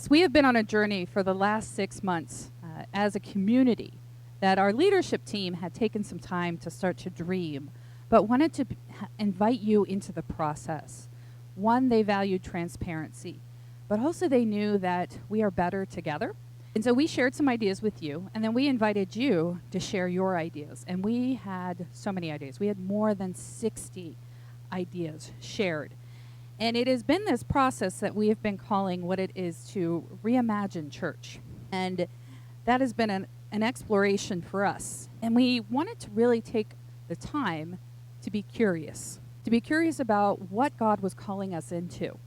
Yes, we have been on a journey for the last 6 months as a community that our leadership team had taken some time to start to dream, but wanted to invite you into the process. One, they valued transparency, but also they knew that we are better together. And so we shared some ideas with you, and then we invited you to share your ideas. And we had so many ideas. We had more than 60 ideas shared. And it has been this process that we have been calling what it is to reimagine church. And that has been an exploration for us. And we wanted to really take the time to be curious about what God was calling us into,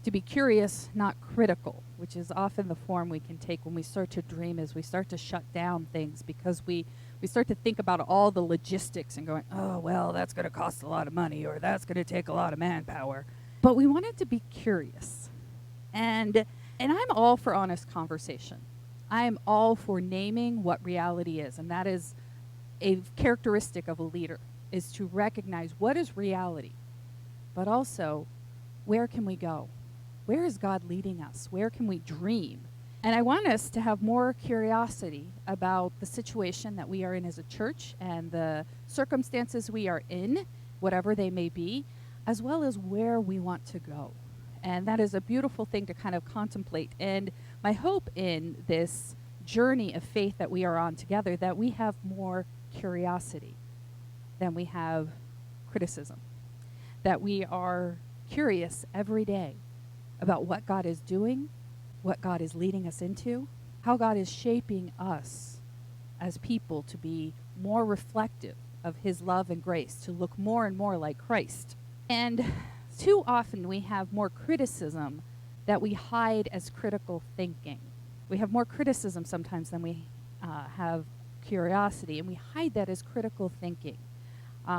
to be curious, not critical, which is often the form we can take when we start to dream, as we start to shut down things because we start to think about all the logistics and going, oh, well, that's going to cost a lot of money, or that's going to take a lot of manpower. But we wanted to be curious. And I'm all for honest conversation. I am all for naming what reality is, and that is a characteristic of a leader, is to recognize what is reality, but also where can we go? Where is God leading us? Where can we dream? And I want us to have more curiosity about the situation that we are in as a church and the circumstances we are in, whatever they may be, as well as where we want to go. And that is a beautiful thing to kind of contemplate. And my hope in this journey of faith that we are on together, that we have more curiosity than we have criticism, that we are curious every day about what God is doing, what God is leading us into, how God is shaping us as people to be more reflective of his love and grace, to look more and more like Christ. And too often we have more criticism that we hide as critical thinking. We have more criticism sometimes than we have curiosity, and we hide that as critical thinking.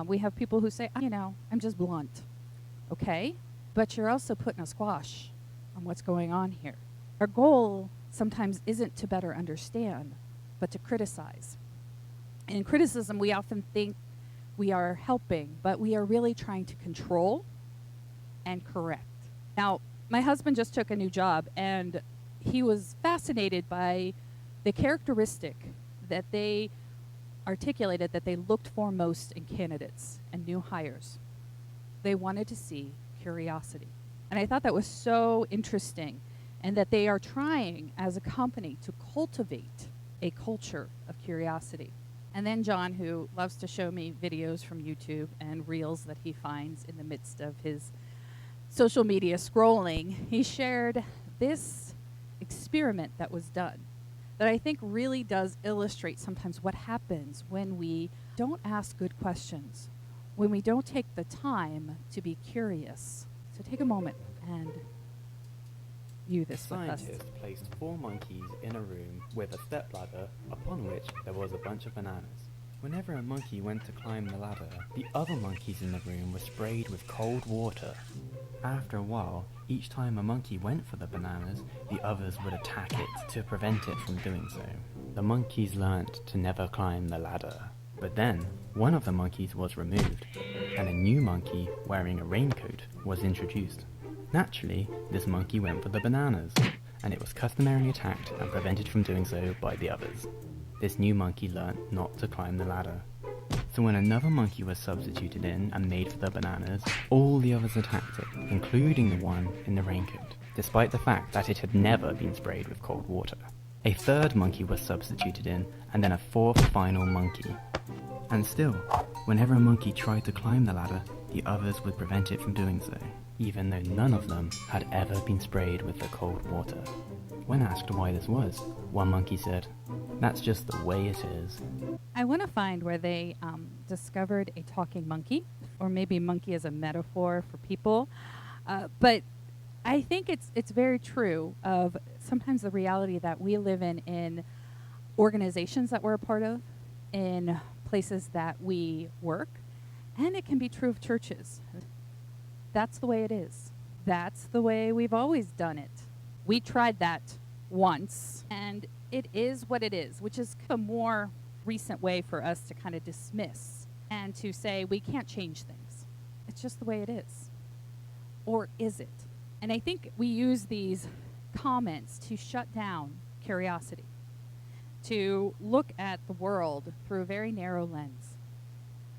We have people who say, I'm just blunt. Okay, but you're also putting a squash on what's going on here. Our goal sometimes isn't to better understand, but to criticize. And in criticism, we often think we are helping, but we are really trying to control and correct. Now, my husband just took a new job, and he was fascinated by the characteristic that they articulated that they looked for most in candidates and new hires. They wanted to see curiosity. And I thought that was so interesting, and that they are trying as a company to cultivate a culture of curiosity. And then John, who loves to show me videos from YouTube and reels that he finds in the midst of his social media scrolling, he shared this experiment that was done that I think really does illustrate sometimes what happens when we don't ask good questions, when we don't take the time to be curious. So take a moment and view this with us. Scientists placed 4 monkeys in a room with a stepladder upon which there was a bunch of bananas. Whenever a monkey went to climb the ladder, the other monkeys in the room were sprayed with cold water. After a while, each time a monkey went for the bananas, the others would attack it to prevent it from doing so. The monkeys learnt to never climb the ladder. But then, one of the monkeys was removed, and a new monkey wearing a raincoat was introduced. Naturally, this monkey went for the bananas, and it was customarily attacked and prevented from doing so by the others. This new monkey learnt not to climb the ladder. So when another monkey was substituted in and made for the bananas, all the others attacked it, including the one in the raincoat, despite the fact that it had never been sprayed with cold water. A third monkey was substituted in, and then a fourth final monkey. And still, whenever a monkey tried to climb the ladder, the others would prevent it from doing so, even though none of them had ever been sprayed with the cold water. When asked why this was, one monkey said, "That's just the way it is." I want to find where they discovered a talking monkey, or maybe monkey as a metaphor for people. But I think it's very true of sometimes the reality that we live in organizations that we're a part of, in places that we work, and it can be true of churches. That's the way it is. That's the way we've always done it. We tried that once, and it is what it is, which is a more recent way for us to kind of dismiss and to say we can't change things. It's just the way it is. Or is it? And I think we use these comments to shut down curiosity, to look at the world through a very narrow lens.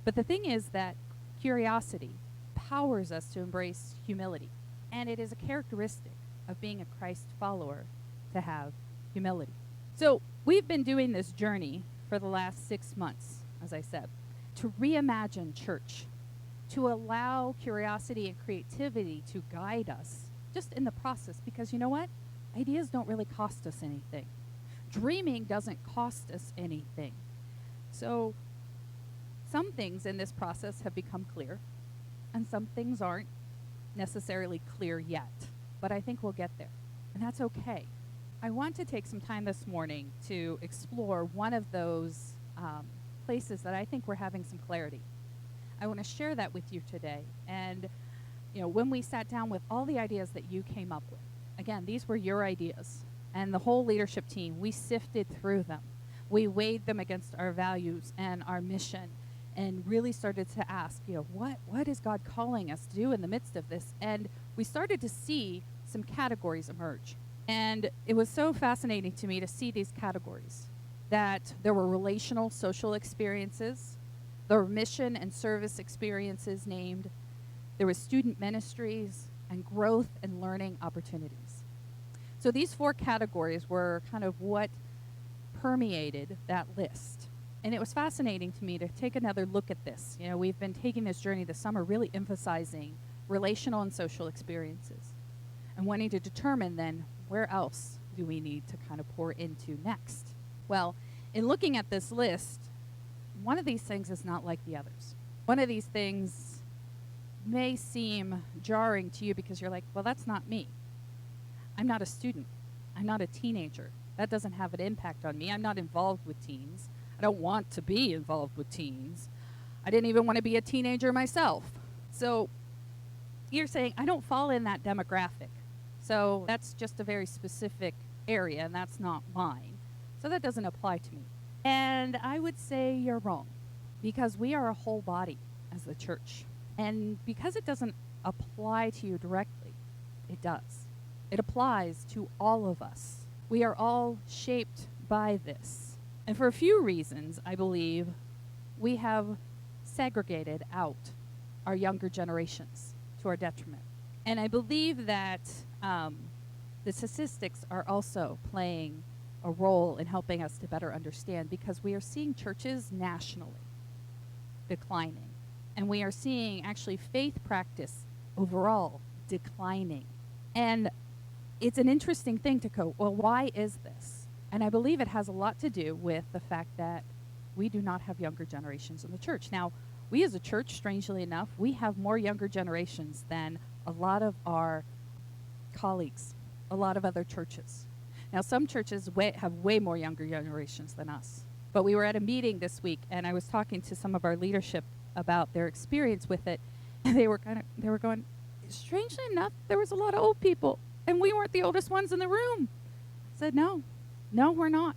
But the thing is that curiosity powers us to embrace humility. And it is a characteristic of being a Christ follower to have humility. So we've been doing this journey for the last 6 months, as I said, to reimagine church, to allow curiosity and creativity to guide us just in the process. Because you know what? Ideas don't really cost us anything. Dreaming doesn't cost us anything. So some things in this process have become clear, and some things aren't necessarily clear yet. But I think we'll get there, and that's okay. I want to take some time this morning to explore one of those places that I think we're having some clarity. I want to share that with you today. And when we sat down with all the ideas that you came up with, again, these were your ideas, and the whole leadership team, we sifted through them. We weighed them against our values and our mission, and really started to ask, what is God calling us to do in the midst of this? And we started to see some categories emerge. And it was so fascinating to me to see these categories, that there were relational, social experiences, there were mission and service experiences named, there was student ministries, and growth and learning opportunities. So these 4 categories were kind of what permeated that list. And it was fascinating to me to take another look at this. We've been taking this journey this summer really emphasizing relational and social experiences and wanting to determine then where else do we need to kind of pour into next. Well, in looking at this list, one of these things is not like the others. One of these things may seem jarring to you because you're like, well, that's not me. I'm not a student. I'm not a teenager. That doesn't have an impact on me. I'm not involved with teens. I don't want to be involved with teens. I didn't even want to be a teenager myself. So you're saying, I don't fall in that demographic. So that's just a very specific area, and that's not mine. So that doesn't apply to me. And I would say you're wrong, because we are a whole body as the church. And because it doesn't apply to you directly, it does. It applies to all of us. We are all shaped by this. And for a few reasons, I believe, we have segregated out our younger generations to our detriment. And I believe that the statistics are also playing a role in helping us to better understand, because we are seeing churches nationally declining. And we are seeing actually faith practice overall declining. And it's an interesting thing to go, well, why is this? And I believe it has a lot to do with the fact that we do not have younger generations in the church. Now, we as a church, strangely enough, we have more younger generations than a lot of our colleagues, a lot of other churches. Now, some churches have way more younger generations than us. But we were at a meeting this week, and I was talking to some of our leadership about their experience with it. And they were going, strangely enough, there was a lot of old people, and we weren't the oldest ones in the room. I said, no, we're not.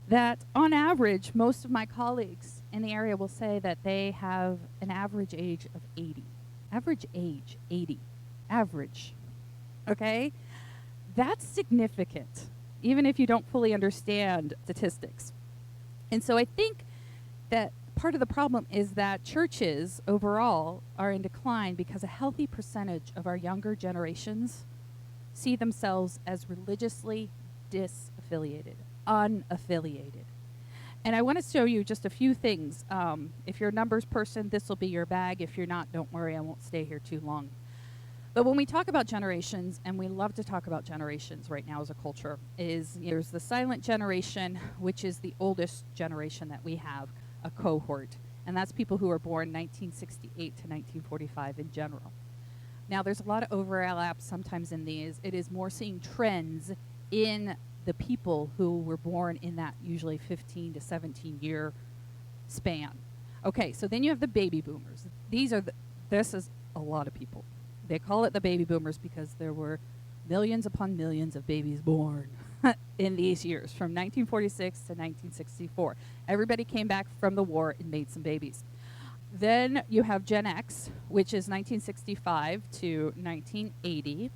That on average, most of my colleagues in the area will say that they have an average age of 80. Average age, 80. Average. Okay? That's significant, even if you don't fully understand statistics. And so I think that part of the problem is that churches overall are in decline because a healthy percentage of our younger generations see themselves as religiously disaffiliated, unaffiliated. And I want to show you just a few things. If you're a numbers person, this will be your bag. If you're not, don't worry, I won't stay here too long. But when we talk about generations, and we love to talk about generations right now as a culture, there's the silent generation, which is the oldest generation that we have, a cohort. And that's people who were born 1968 to 1945 in general. Now, there's a lot of overlap sometimes in these. It is more seeing trends in the people who were born in that usually 15 to 17 year span. Okay, so then you have the baby boomers. This is a lot of people. They call it the baby boomers because there were millions upon millions of babies born in these years, from 1946 to 1964. Everybody came back from the war and made some babies. Then you have Gen X, which is 1965 to 1980.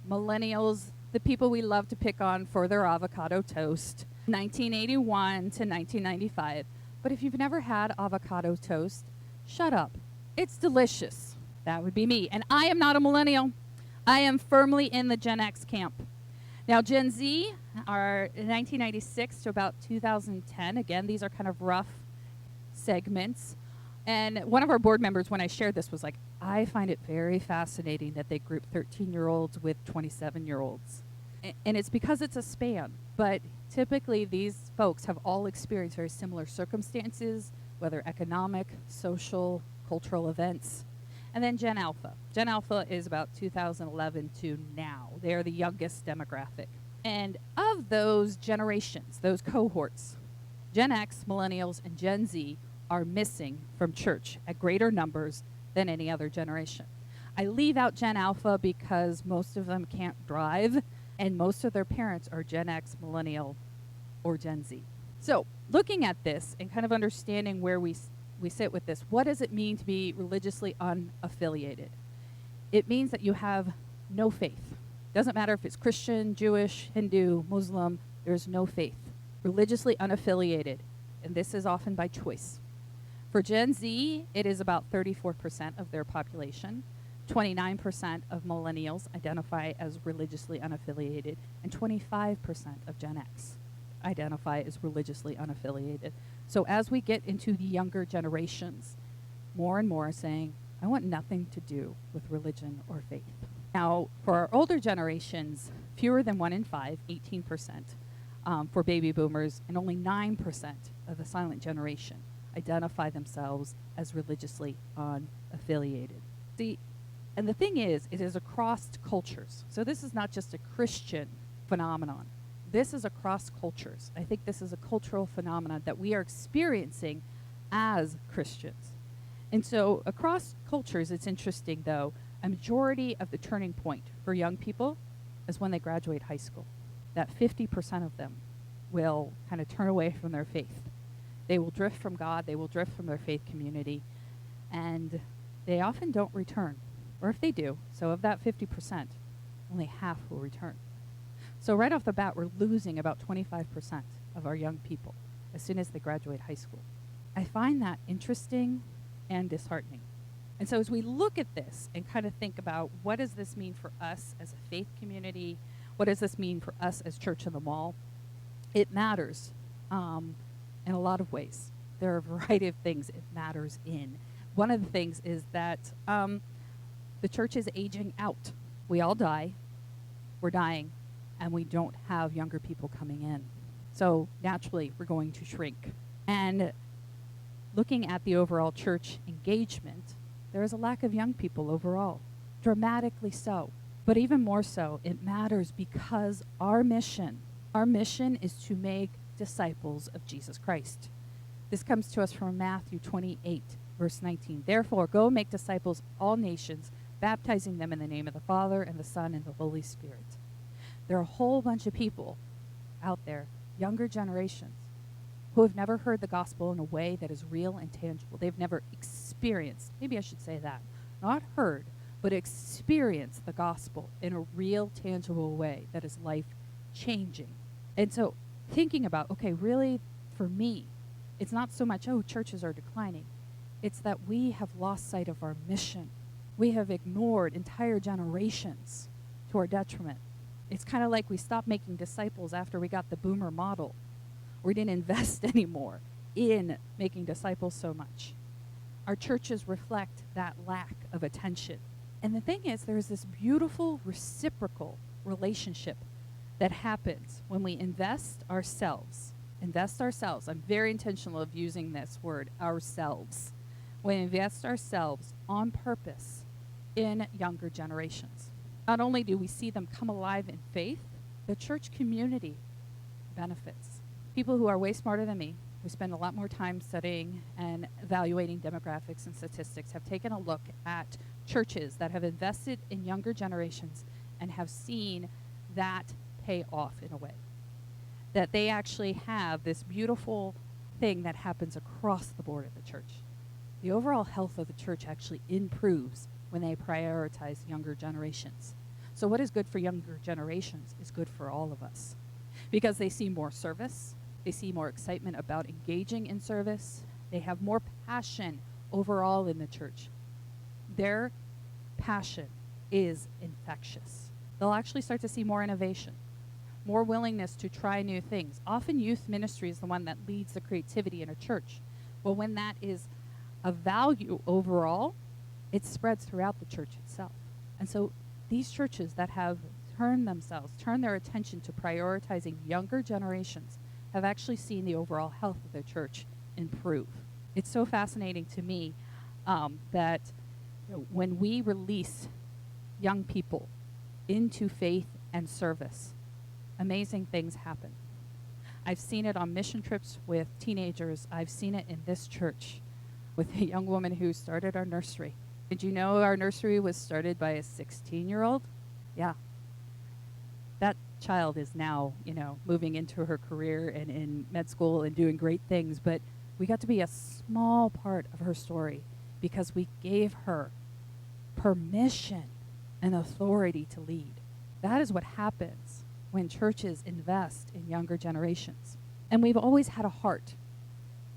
Millennials, the people we love to pick on for their avocado toast, 1981 to 1995. But if you've never had avocado toast, shut up. It's delicious. That would be me. And I am not a millennial. I am firmly in the Gen X camp. Now, Gen Z are 1996 to about 2010. Again, these are kind of rough segments. And one of our board members, when I shared this, was like, I find it very fascinating that they group 13-year-olds with 27-year-olds. And it's because it's a span. But typically, these folks have all experienced very similar circumstances, whether economic, social, cultural events. And then Gen Alpha. Gen Alpha is about 2011 to now. They are the youngest demographic. And of those generations, those cohorts, Gen X, Millennials, and Gen Z are missing from church at greater numbers than any other generation. I leave out Gen Alpha because most of them can't drive, and most of their parents are Gen X, Millennial, or Gen Z. So looking at this and kind of understanding where we sit with this, what does it mean to be religiously unaffiliated? It means that you have no faith. Doesn't matter if it's Christian, Jewish, Hindu, Muslim, there's no faith. Religiously unaffiliated, and this is often by choice. For Gen Z, it is about 34% of their population. 29% of millennials identify as religiously unaffiliated, and 25% of Gen X identify as religiously unaffiliated. So as we get into the younger generations, more and more are saying, I want nothing to do with religion or faith. Now, for our older generations, fewer than 1 in 5, 18%, for baby boomers, and only 9% of the silent generation identify themselves as religiously unaffiliated. See, and the thing is, it is across cultures. So this is not just a Christian phenomenon. This is across cultures. I think this is a cultural phenomenon that we are experiencing as Christians. And so across cultures, it's interesting, though, a majority of the turning point for young people is when they graduate high school. That 50% of them will kind of turn away from their faith. They will drift from God. They will drift from their faith community. And they often don't return. Or if they do, so of that 50%, only half will return. So right off the bat, we're losing about 25% of our young people as soon as they graduate high school. I find that interesting and disheartening. And so as we look at this and kind of think about what does this mean for us as a faith community, what does this mean for us as Church in the Mall, it matters in a lot of ways. There are a variety of things it matters in. One of the things is that the church is aging out. We all die. We're dying. And we don't have younger people coming in. So naturally, we're going to shrink. And looking at the overall church engagement, there is a lack of young people overall, dramatically so. But even more so, it matters because our mission is to make disciples of Jesus Christ. This comes to us from Matthew 28, verse 19. Therefore, go make disciples of all nations, baptizing them in the name of the Father and the Son and the Holy Spirit. There are a whole bunch of people out there, younger generations, who have never heard the gospel in a way that is real and tangible. They've never experienced, maybe I should say that, not heard, but experienced the gospel in a real, tangible way that is life-changing. And so thinking about, okay, really, for me, it's not so much, oh, churches are declining. It's that we have lost sight of our mission. We have ignored entire generations to our detriment. It's kind of like we stopped making disciples after we got the boomer model. We didn't invest anymore in making disciples so much. Our churches reflect that lack of attention. And the thing is, there's this beautiful reciprocal relationship that happens when we invest ourselves. I'm very intentional of using this word, ourselves. We invest ourselves on purpose in younger generations. Not only do we see them come alive in faith, the church community benefits. People who are way smarter than me, who spend a lot more time studying and evaluating demographics and statistics, have taken a look at churches that have invested in younger generations and have seen that pay off in a way. That they actually have this beautiful thing that happens across the board at the church. The overall health of the church actually improves when they prioritize younger generations. So So what is good for younger generations is good for all of us, because they see more service, they see more excitement about engaging in service, they have more passion overall in the church. Their passion is infectious. They'll actually start to see more innovation, more willingness to try new things. Often youth ministry is the one that leads the creativity in a church. Well, when that is a value overall, it spreads throughout the church itself. And so these churches that have turned their attention to prioritizing younger generations have actually seen the overall health of their church improve. It's so fascinating to me that when we release young people into faith and service, amazing things happen. I've seen it on mission trips with teenagers. I've seen it in this church with a young woman who started our nursery. Did you know our nursery was started by a 16-year-old? Yeah. That child is now, moving into her career and in med school and doing great things, but we got to be a small part of her story because we gave her permission and authority to lead. That is what happens when churches invest in younger generations. And we've always had a heart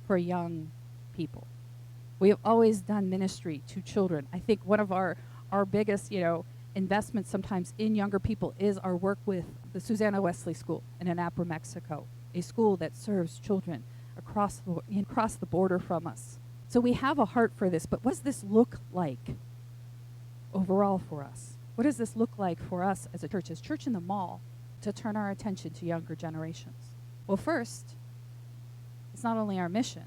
for young people. We have always done ministry to children. I think one of our biggest, investments sometimes in younger people is our work with the Susanna Wesley School in Anapra, Mexico, a school that serves children across the border from us. So we have a heart for this, but what does this look like overall for us? What does this look like for us as a church in the mall, to turn our attention to younger generations? Well, first, it's not only our mission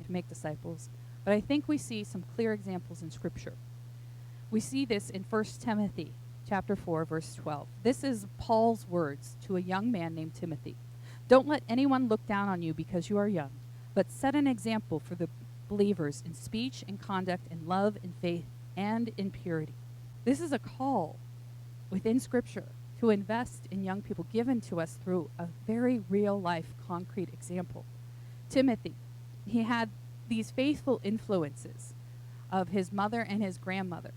to make disciples, but I think we see some clear examples in Scripture. We see this in 1 Timothy chapter 4, verse 12. This is Paul's words to a young man named Timothy. Don't let anyone look down on you because you are young, but set an example for the believers in speech and conduct, in love, in faith, and in purity. This is a call within Scripture to invest in young people, given to us through a very real-life, concrete example. Timothy, he had these faithful influences of his mother and his grandmother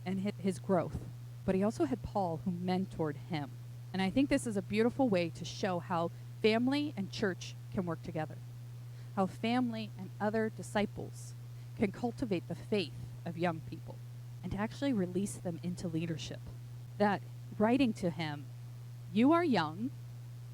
and his growth. But he also had Paul, who mentored him. And I think this is a beautiful way to show how family and church can work together, how family and other disciples can cultivate the faith of young people and to actually release them into leadership. That writing to him, you are young,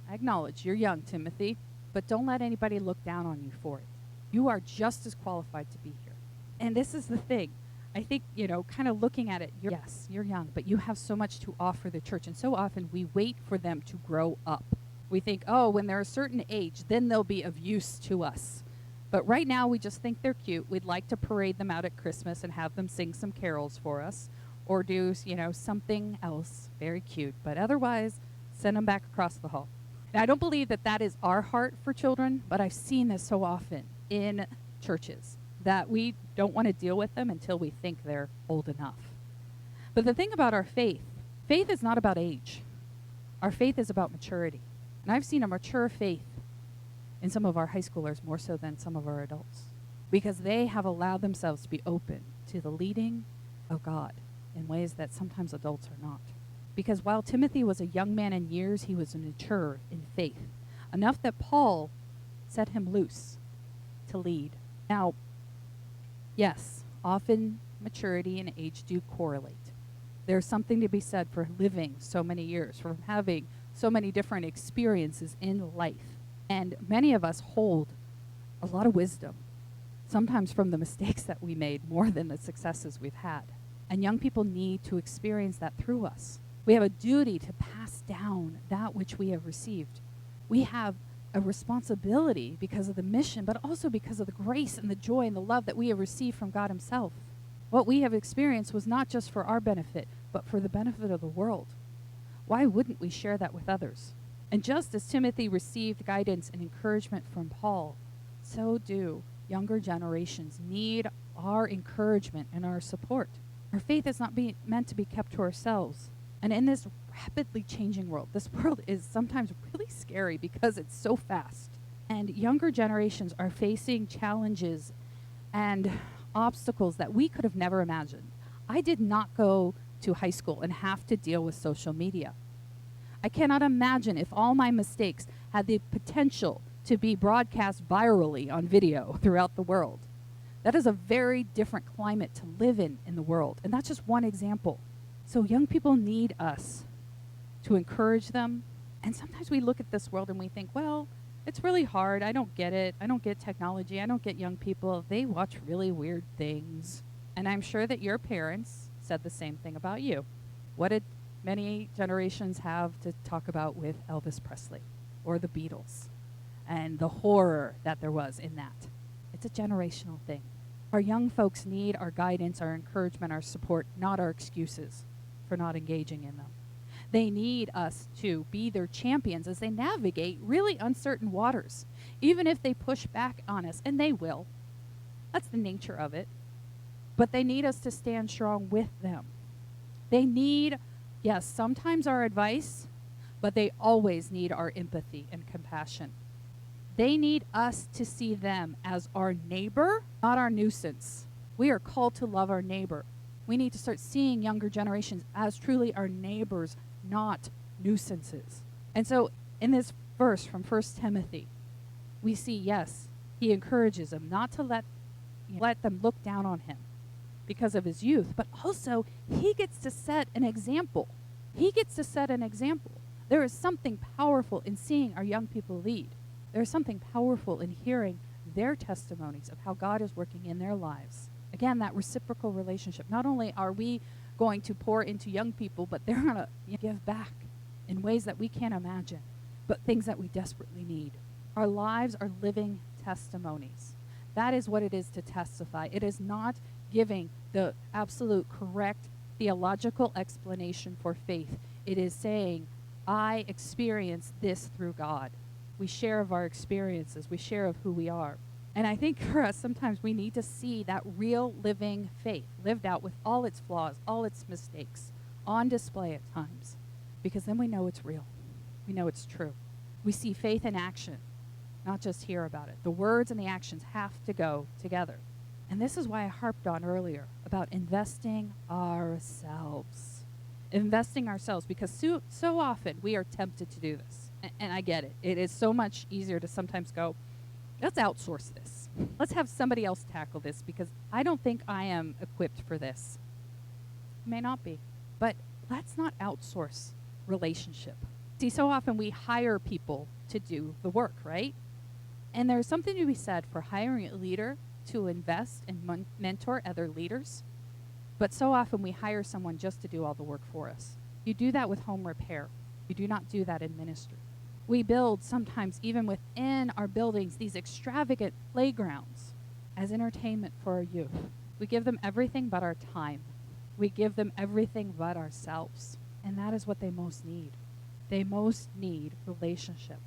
I acknowledge you're young, Timothy, but don't let anybody look down on you for it. You are just as qualified to be here. And this is the thing. I think, kind of looking at it, yes, you're young, but you have so much to offer the church. And so often we wait for them to grow up. We think, when they're a certain age, then they'll be of use to us. But right now we just think they're cute. We'd like to parade them out at Christmas and have them sing some carols for us or do, something else very cute. But otherwise, send them back across the hall. Now, I don't believe that is our heart for children, but I've seen this so often in churches that we don't want to deal with them until we think they're old enough. But the thing about our faith is not about age. Our faith is about maturity. And I've seen a mature faith in some of our high schoolers more so than some of our adults, because they have allowed themselves to be open to the leading of God in ways that sometimes adults are not. Because while Timothy was a young man in years, he was mature in faith, enough that Paul set him loose to lead. Now, yes, often maturity and age do correlate. There's something to be said for living so many years, for having so many different experiences in life. And many of us hold a lot of wisdom, sometimes from the mistakes that we made more than the successes we've had. And young people need to experience that through us. We have a duty to pass down that which we have received. We have a responsibility because of the mission, but also because of the grace and the joy and the love that we have received from God himself. What we have experienced was not just for our benefit, but for the benefit of the world. Why wouldn't we share that with others? And just as Timothy received guidance and encouragement from Paul, so do younger generations need our encouragement and our support. Our faith is not meant to be kept to ourselves. And in this rapidly changing world, this world is sometimes really scary because it's so fast. And younger generations are facing challenges and obstacles that we could have never imagined. I did not go to high school and have to deal with social media. I cannot imagine if all my mistakes had the potential to be broadcast virally on video throughout the world. That is a very different climate to live in the world. And that's just one example. So young people need us to encourage them. And sometimes we look at this world and we think, well, it's really hard. I don't get it. I don't get technology. I don't get young people. They watch really weird things. And I'm sure that your parents said the same thing about you. What did many generations have to talk about with Elvis Presley or the Beatles and the horror that there was in that? It's a generational thing. Our young folks need our guidance, our encouragement, our support, not our excuses for not engaging in them. They need us to be their champions as they navigate really uncertain waters, even if they push back on us, and they will. That's the nature of it. But they need us to stand strong with them. They need, yes, sometimes our advice, but they always need our empathy and compassion. They need us to see them as our neighbor, not our nuisance. We are called to love our neighbor. We need to start seeing younger generations as truly our neighbors, not nuisances. And so in this verse from 1 Timothy, we see, yes, he encourages them not to let them look down on him because of his youth, but also he gets to set an example. He gets to set an example. There is something powerful in seeing our young people lead. There is something powerful in hearing their testimonies of how God is working in their lives. Again, that reciprocal relationship. Not only are we going to pour into young people, but they're going to give back in ways that we can't imagine, but things that we desperately need. Our lives are living testimonies. That is what it is to testify. It is not giving the absolute correct theological explanation for faith. It is saying, I experienced this through God. We share of our experiences. We share of who we are. And I think for us, sometimes we need to see that real living faith lived out with all its flaws, all its mistakes, on display at times. Because then we know it's real. We know it's true. We see faith in action, not just hear about it. The words and the actions have to go together. And this is why I harped on earlier about investing ourselves. Investing ourselves, because so often we are tempted to do this. And I get it. It is so much easier to sometimes go, let's outsource this. Let's have somebody else tackle this because I don't think I am equipped for this. May not be. But let's not outsource relationship. See, so often we hire people to do the work, right? And there's something to be said for hiring a leader to invest and mentor other leaders. But so often we hire someone just to do all the work for us. You do that with home repair. You do not do that in ministry. We build sometimes even within our buildings these extravagant playgrounds as entertainment for our youth. We give them everything but our time. We give them everything but ourselves. And that is what they most need. They most need relationship.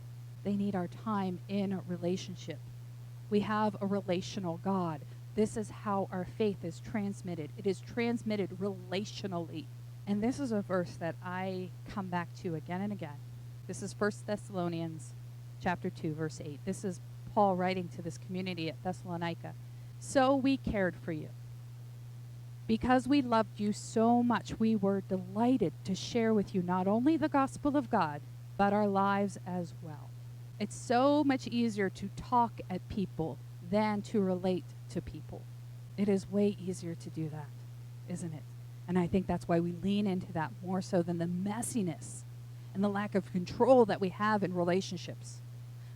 They need our time in a relationship. We have a relational God. This is how our faith is transmitted. It is transmitted relationally. And this is a verse that I come back to again and again. This is 1 Thessalonians chapter 2, verse 8. This is Paul writing to this community at Thessalonica. So we cared for you. Because we loved you so much, we were delighted to share with you not only the gospel of God, but our lives as well. It's so much easier to talk at people than to relate to people. It is way easier to do that, isn't it? And I think that's why we lean into that more so than the messiness and the lack of control that we have in relationships.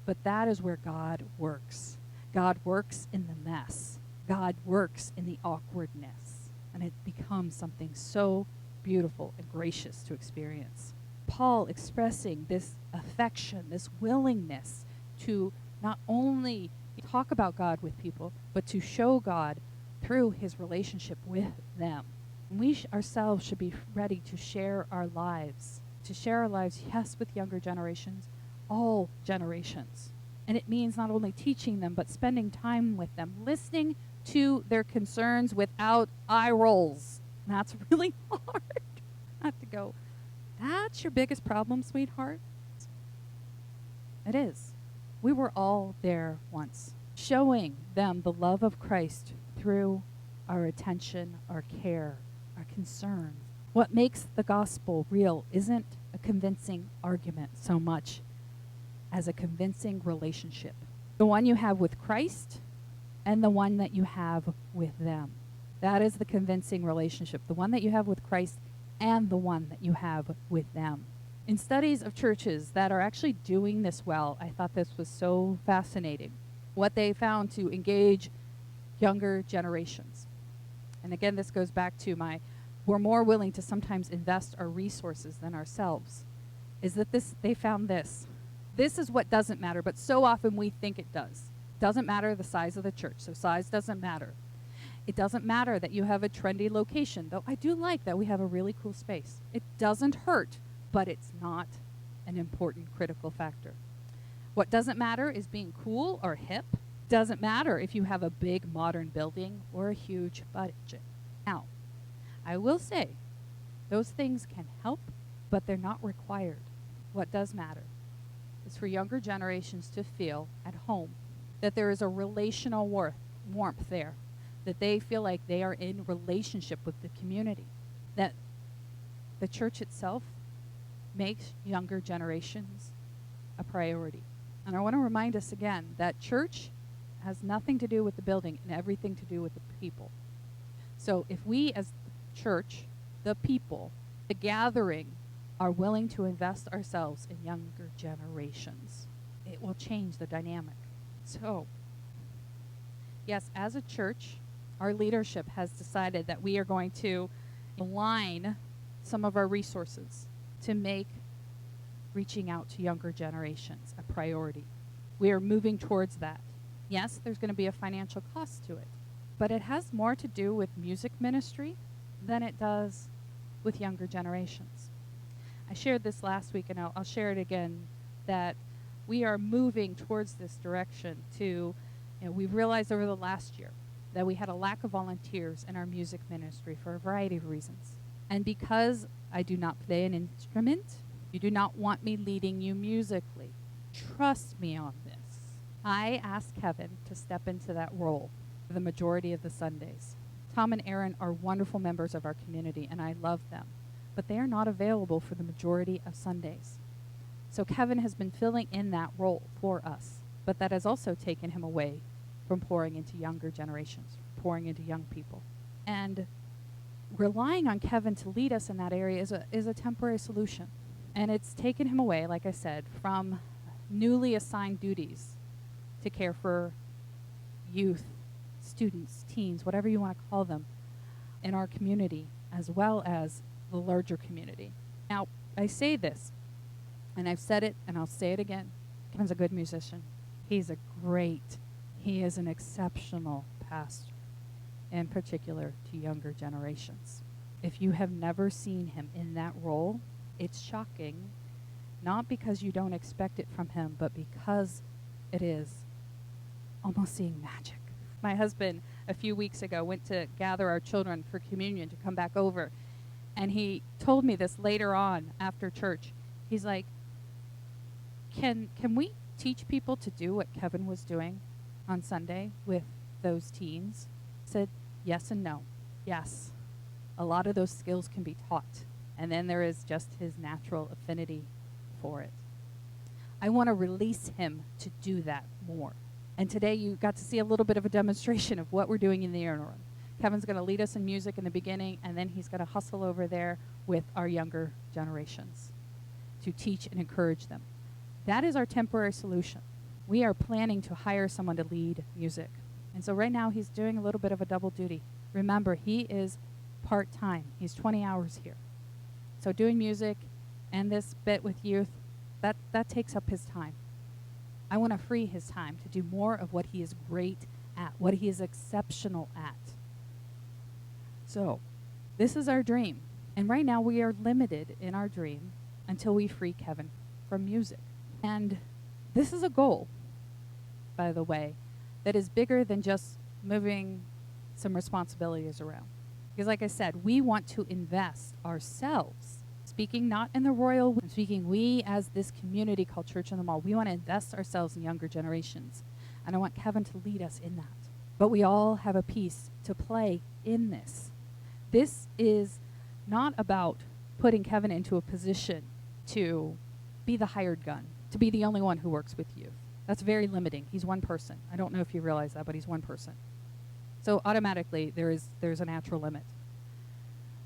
But that is where God works. God works in the mess. God works in the awkwardness. And it becomes something so beautiful and gracious to experience. Paul expressing this affection, this willingness to not only talk about God with people, but to show God through his relationship with them. And we ourselves should be ready to share our lives. To share our lives, yes, with younger generations, all generations. And it means not only teaching them, but spending time with them, listening to their concerns without eye rolls. And that's really hard. Not to go, that's your biggest problem, sweetheart? It is. We were all there once, showing them the love of Christ through our attention, our care, our concern. What makes the gospel real isn't a convincing argument so much as a convincing relationship. The one you have with Christ and the one that you have with them. That is the convincing relationship, the one that you have with Christ and the one that you have with them. In studies of churches that are actually doing this well, I thought this was so fascinating. What they found to engage younger generations. And again, this goes back to we're more willing to sometimes invest our resources than ourselves. Is that they found this. This is what doesn't matter, but so often we think it does. Doesn't matter the size of the church, so size doesn't matter. It doesn't matter that you have a trendy location, though I do like that we have a really cool space. It doesn't hurt, but it's not an important critical factor. What doesn't matter is being cool or hip. Doesn't matter if you have a big modern building or a huge budget. Now, I will say, those things can help, but they're not required. What does matter is for younger generations to feel at home, that there is a relational warmth there, that they feel like they are in relationship with the community, that the church itself makes younger generations a priority. And I want to remind us again that church has nothing to do with the building and everything to do with the people. So if we as the church, the people, the gathering, are willing to invest ourselves in younger generations, it will change the dynamic. So, yes, as a church, our leadership has decided that we are going to align some of our resources to make reaching out to younger generations a priority. We are moving towards that. Yes, there's going to be a financial cost to it, but it has more to do with music ministry than it does with younger generations. I shared this last week, and I'll share it again, that we are moving towards this direction we've realized over the last year that we had a lack of volunteers in our music ministry for a variety of reasons. And because I do not play an instrument, you do not want me leading you musically. Trust me on this. I asked Kevin to step into that role for the majority of the Sundays. Tom and Aaron are wonderful members of our community, and I love them, but they are not available for the majority of Sundays. So Kevin has been filling in that role for us, but that has also taken him away from pouring into younger generations, pouring into young people. And relying on Kevin to lead us in that area is a temporary solution. And it's taken him away, like I said, from newly assigned duties to care for youth, students, teens, whatever you want to call them, in our community, as well as the larger community. Now, I say this, and I've said it, and I'll say it again. Kevin's a good musician. He is an exceptional pastor, in particular to younger generations. If you have never seen him in that role, it's shocking, not because you don't expect it from him, but because it is almost seeing magic. My husband, a few weeks ago, went to gather our children for communion to come back over, and he told me this later on after church. He's like, can we teach people to do what Kevin was doing on Sunday with those teens? I said, yes and no. Yes, a lot of those skills can be taught, and then there is just his natural affinity for it. I want to release him to do that more. And today you got to see a little bit of a demonstration of what we're doing in the interim. Kevin's going to lead us in music in the beginning, and then he's going to hustle over there with our younger generations to teach and encourage them. That is our temporary solution. We are planning to hire someone to lead music. And so right now he's doing a little bit of a double duty. Remember, he is part-time. He's 20 hours here. So doing music and this bit with youth, that takes up his time. I want to free his time to do more of what he is great at, what he is exceptional at. So, this is our dream. And right now we are limited in our dream until we free Kevin from music. And this is a goal, by the way, that is bigger than just moving some responsibilities around. Because like I said, we want to invest ourselves. Speaking not in the royal, speaking we as this community called Church in the Mall, we want to invest ourselves in younger generations. And I want Kevin to lead us in that. But we all have a piece to play in this. This is not about putting Kevin into a position to be the hired gun, to be the only one who works with youth. That's very limiting. He's one person. I don't know if you realize that, but he's one person. So automatically there's a natural limit.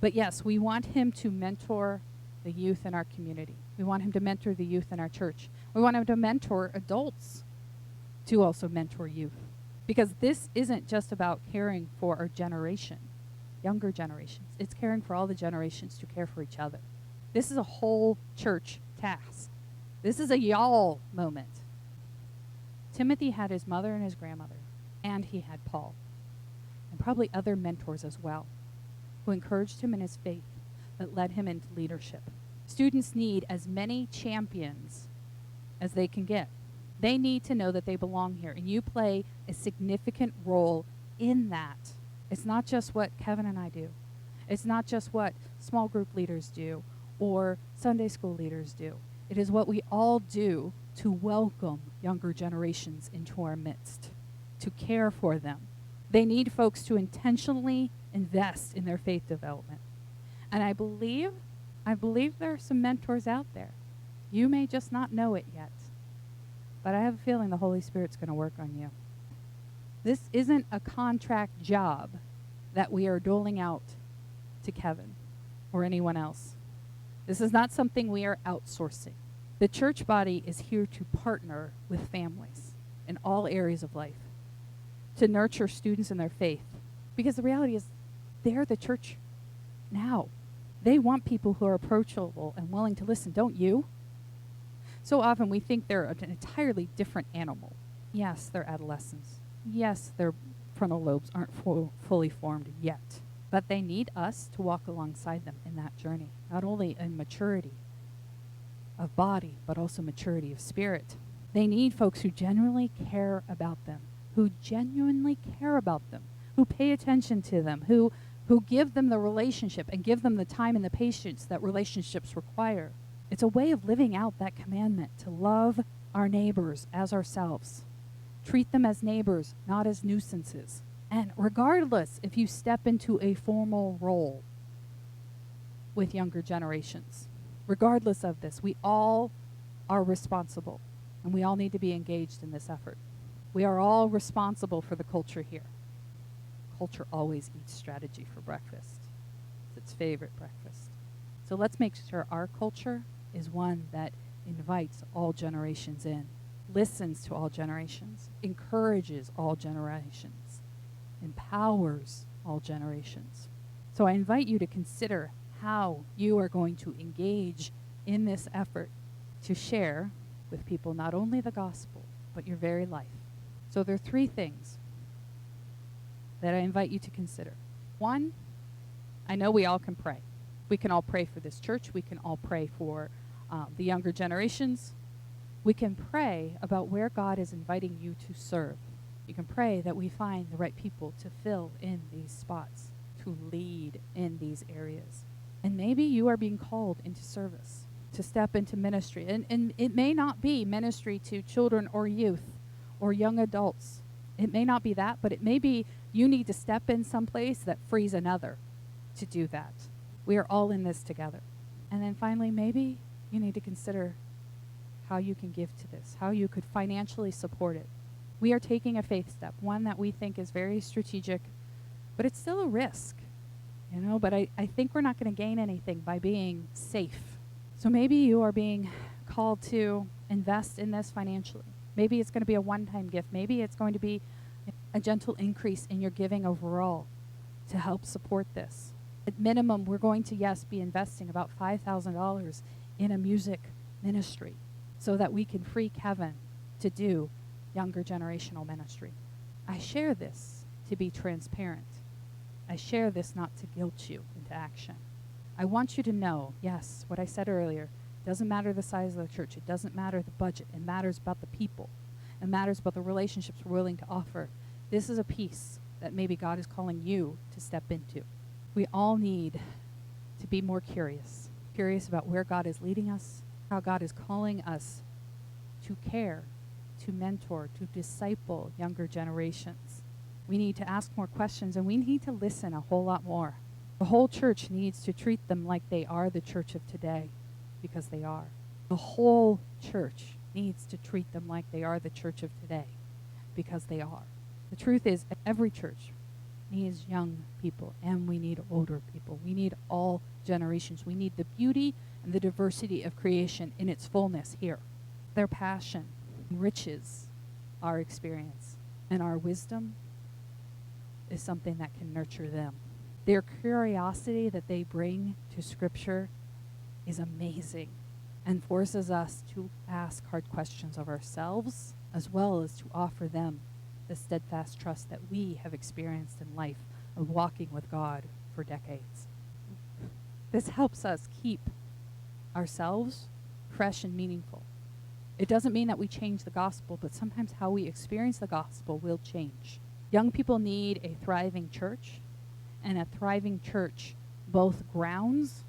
But yes, we want him to mentor the youth in our community. We want him to mentor the youth in our church. We want him to mentor adults to also mentor youth. Because this isn't just about caring for our generation, younger generations. It's caring for all the generations to care for each other. This is a whole church task. This is a y'all moment. Timothy had his mother and his grandmother, and he had Paul, and probably other mentors as well, who encouraged him in his faith, that led him into leadership. Students need as many champions as they can get. They need to know that they belong here, and you play a significant role in that. It's not just what Kevin and I do. It's not just what small group leaders do or Sunday school leaders do. It is what we all do to welcome younger generations into our midst, to care for them. They need folks to intentionally invest in their faith development. And I believe there are some mentors out there. You may just not know it yet, but I have a feeling the Holy Spirit's going to work on you. This isn't a contract job that we are doling out to Kevin or anyone else. This is not something we are outsourcing. The church body is here to partner with families in all areas of life, to nurture students in their faith. Because the reality is, they're the church now. They want people who are approachable and willing to listen, don't you? So often we think they're an entirely different animal. Yes, they're adolescents. Yes, their frontal lobes aren't fully formed yet. But they need us to walk alongside them in that journey, not only in maturity of body, but also maturity of spirit. They need folks who genuinely care about them, who pay attention to them, who give them the relationship and give them the time and the patience that relationships require. It's a way of living out that commandment to love our neighbors as ourselves. Treat them as neighbors, not as nuisances. And regardless if you step into a formal role with younger generations, regardless of this, we all are responsible, and we all need to be engaged in this effort. We are all responsible for the culture here. Culture always eats strategy for breakfast. It's its favorite breakfast. So let's make sure our culture is one that invites all generations in, listens to all generations, encourages all generations, empowers all generations. So I invite you to consider how you are going to engage in this effort to share with people not only the gospel, but your very life. So there are three things that I invite you to consider. One, I know we all can pray. We can all pray for this church. We can all pray for the younger generations. We can pray about where God is inviting you to serve. You can pray that we find the right people to fill in these spots, to lead in these areas. And maybe you are being called into service, to step into ministry. And it may not be ministry to children or youth or young adults. It may not be that, but it may be you need to step in someplace that frees another to do that. We are all in this together. And then finally, maybe you need to consider how you can give to this, how you could financially support it. We are taking a faith step, one that we think is very strategic, but it's still a risk, but I think we're not going to gain anything by being safe. So maybe you are being called to invest in this financially. Maybe it's going to be a one-time gift. Maybe it's going to be a gentle increase in your giving overall to help support this. At minimum, we're going to, yes, be investing about $5,000 in a music ministry so that we can free Kevin to do younger generational ministry. I share this to be transparent. I share this not to guilt you into action. I want you to know, yes, what I said earlier, doesn't matter the size of the church. It doesn't matter the budget. It matters about the people. It matters about the relationships we're willing to offer. This is a piece that maybe God is calling you to step into. We all need to be more curious about where God is leading us, how God is calling us to care, to mentor, to disciple younger generations. We need to ask more questions, and we need to listen a whole lot more. The whole church needs to treat them like they are the church of today, because they are. The whole church needs to treat them like they are the church of today, because they are. The truth is, every church needs young people, and we need older people. We need all generations. We need the beauty and the diversity of creation in its fullness here. Their passion enriches our experience, and our wisdom is something that can nurture them. Their curiosity that they bring to Scripture is amazing and forces us to ask hard questions of ourselves, as well as to offer them the steadfast trust that we have experienced in life of walking with God for decades. This helps us keep ourselves fresh and meaningful. It doesn't mean that we change the gospel, but sometimes how we experience the gospel will change. Young people need a thriving church, and a thriving church both grounds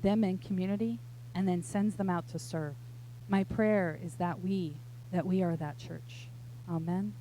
them in community and then sends them out to serve. My prayer is that we are that church. Amen.